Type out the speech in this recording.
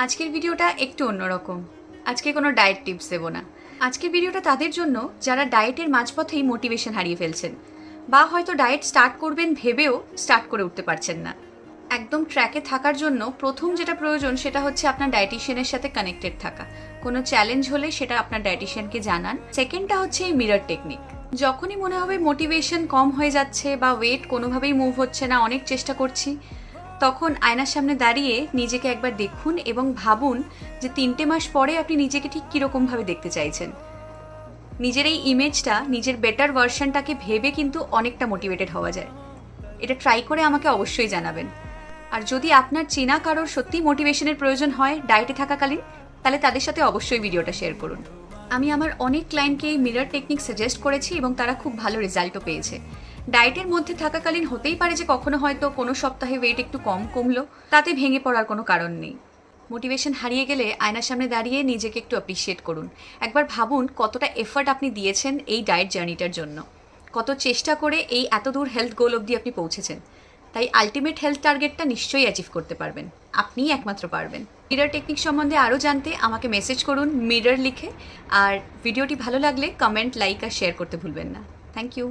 আজকের ভিডিওটা একটু অন্যরকম। আজকে কোনো ডায়েট টিপস দেবো না। আজকের ভিডিওটা তাদের জন্য যারা ডায়েটের মাঝপথেই মোটিভেশন হারিয়ে ফেলছেন, বা হয়তো ডায়েট স্টার্ট করবেন ভেবেও স্টার্ট করে উঠতে পারছেন না। একদম ট্র্যাকে থাকার জন্য প্রথম যেটা প্রয়োজন সেটা হচ্ছে আপনার ডায়েটিশিয়ানের সাথে কানেক্টেড থাকা। কোনো চ্যালেঞ্জ হলে সেটা আপনার ডায়েটিশিয়ানকে জানান। সেকেন্ডটা হচ্ছে এই মিরর টেকনিক। যখনই মনে হবে মোটিভেশন কম হয়ে যাচ্ছে বা ওয়েট কোনোভাবেই মুভ হচ্ছে না, অনেক চেষ্টা করছি, তখন আয়নার সামনে দাঁড়িয়ে নিজেকে একবার দেখুন এবং ভাবুন যে 3টে মাস পরে আপনি নিজেকে ঠিক কীরকমভাবে দেখতে চাইছেন। নিজের এই ইমেজটা, নিজের বেটার ভার্সনটাকে ভেবে কিন্তু অনেকটা মোটিভেটেড হওয়া যায়। এটা ট্রাই করে আমাকে অবশ্যই জানাবেন। আর যদি আপনার চেনা কারোর সত্যিই মোটিভেশনের প্রয়োজন হয় ডায়েটে থাকাকালীন, তাহলে তাদের সাথে অবশ্যই ভিডিওটা শেয়ার করুন। আমি আমার অনেক ক্লায়েন্টকে এই মিরর টেকনিক সাজেস্ট করেছি এবং তারা খুব ভালো রেজাল্টও পেয়েছে। ডায়েটের মধ্যে থাকাকালীন হতেই পারে যে কখনো হয়তো কোনো সপ্তাহে ওয়েট একটু কম কমলো, তাতে ভেঙে পড়ার কোনো কারণ নেই। মোটিভেশন হারিয়ে গেলে আয়নার সামনে দাঁড়িয়ে নিজেকে একটু অ্যাপ্রিসিয়েট করুন। একবার ভাবুন কতটা এফর্ট আপনি দিয়েছেন এই ডায়েট জার্নিটার জন্য, কত চেষ্টা করে এই এত দূর হেলথ গোল অবধি আপনি পৌঁছেছেন। তাই আলটিমেট হেলথ টার্গেটটা নিশ্চয়ই অ্যাচিভ করতে পারবেন। আপনিই একমাত্র পারবেন। মিরর টেকনিক সম্বন্ধে আরও জানতে আমাকে মেসেজ করুন মিরর লিখে। আর ভিডিওটি ভালো লাগলে কমেন্ট, লাইক আর শেয়ার করতে ভুলবেন না। Thank you.